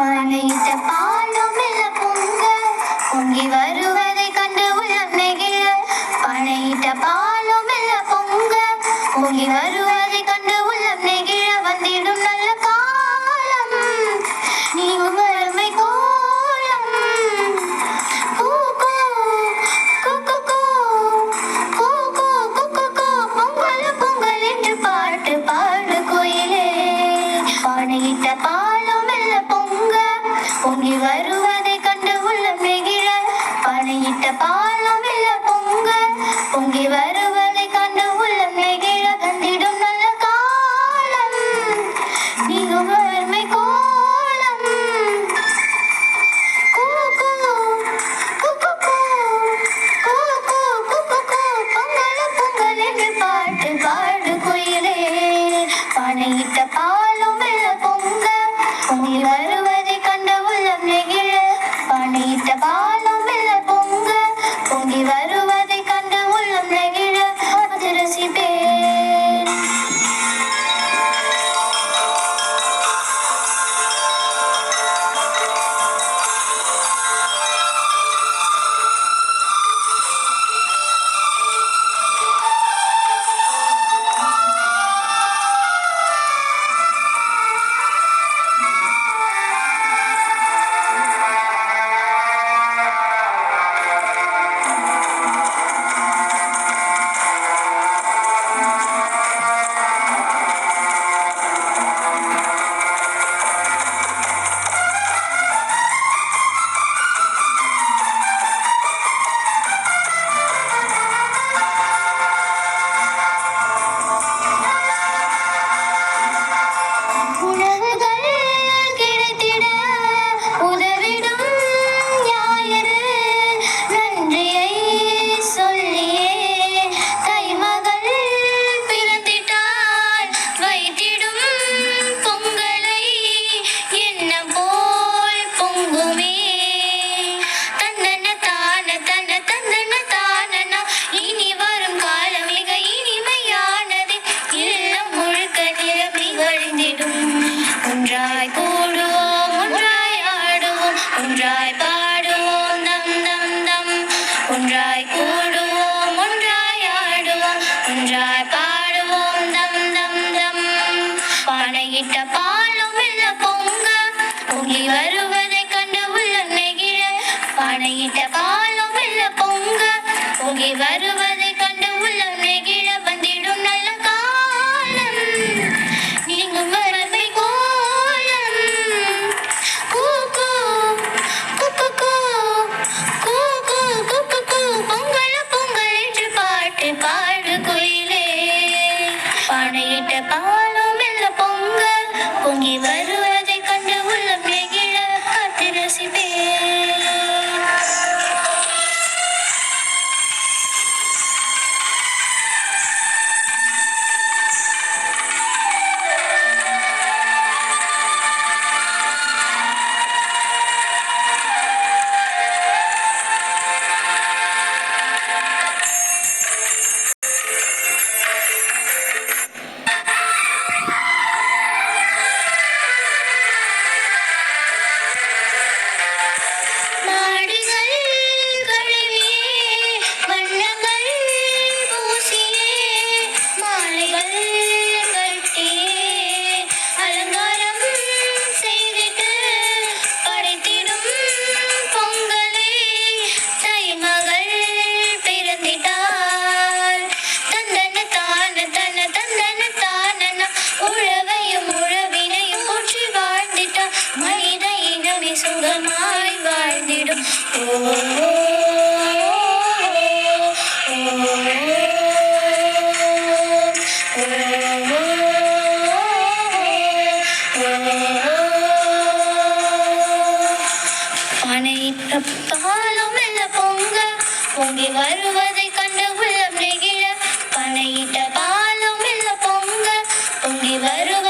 பானையிட்ட பாலும் மெல்ல பொங்க பொங்கி வருவதை கண்டு உள்ளம் நெகிழ. பானையிட்ட பாலும் மெல்ல பொங்க பொங்கி வருவதை கண்டு உள்ளம் நெகிழ. வந்திடும் நல்ல காலம் நீங்கும் வறுமை கோலம். கூ கூ கூ கூ கூ கூ கூ கூ கூ பொங்கல் பொங்கல் என்று பாட்டு பாடு கோயிலே. பானையிட்ட பாலும் மெல்ல பொங்க பொங்கி வருவதை கண்டு உள்ளம் நெகிழ. பானையிட்ட பாலும் மெல்ல பொங்க பொங்கி வருவதை கண்டு உள்ளம் நெகிழ. வந்திடும் நல்ல காலம் நீங்கும் வறுமை கோலம். கூ கூ கூ கூ கூ கூ கூ கூ கூ கூ பொங்கல் பொங்கல் என்று பாட்டு பாடு குயிலே. பானையிட்ட பாலும் மெல்ல பொங்க பொங்கி வருவதை கண்டு உள்ளம் நெகிழ. பானையிட்ட பாலும் மெல்ல பொங்க பொங்கி வருவதை கண்டு உள்ளம் நெகிழ. அது ரசிப்பேன். உணவுகள் கிடைத்திட உதவிடும் ஞாயிறு. நன்றியை சொல்லியே தைமகள் பிறந்திட்டாள். வைத்திடும் பொங்கலை எண்ணம் போல் பொங்குமே. தந்தன தான தன தந்தன தானனா இனி வரும் காலம் மிக இனிமையானது. இல்லம் முழுக்க நிரம்பி வழிந்திடும். ஒன்றாய் கூடுவோம் ஒன்றாய் ஆடுவோம் ஒன்றாய் பாடுவோம் தம் தம் தம். ஒன்றாய் கூடுவோம் ஒன்றாய் ஆடுவோம் ஒன்றாய் பாடுவோம் தம் தம் தம். பானையிட்ட பாலும் மெல்ல பொங்க பொங்கி வருவதை கண்டு உள்ளம் நெகிழ. பானையிட்ட பாலும் மெல்ல பொங்க பொங்கி வருவதை கண்டு உள்ளம் நெகிழ. வந்திடும் நல்ல காலம் நீங்கும் வறுமை கோலம். கூ கூ கூ கூ கூ கூ கூ கூ கூ கூ பொங்கல் பொங்கல் என்று பாட்டு பாடு குயிலே. பானையிட்ட பாலும் மெல்ல பொங்க பொங்கி வருவதை கண்டு உள்ளம் நெகிழ. காத்து ரசிப்பேன். மாடுகள் கழுவியே வண்ணங்கள் பூசியே மாலைகள் கட்டியே அலங்காரம் செய்திட்டு படைத்திடும் பொங்கலை தைமகள் பிறந்திட்டாள். தந்தன தான தன தந்தன தானனா உழவையும் உழவினையும் போற்றி வாழ்ந்திட்டாள். மனித இனமே சுகமாய் வாழ்ந்திடும். ஓ பானையிட்ட பாலும் மெல்ல பொங்க பொங்கி வருவதை கண்டு உள்ளம் நெகிழ. பானையிட்ட பாலும் மெல்ல பொங்க பொங்கி வருவதை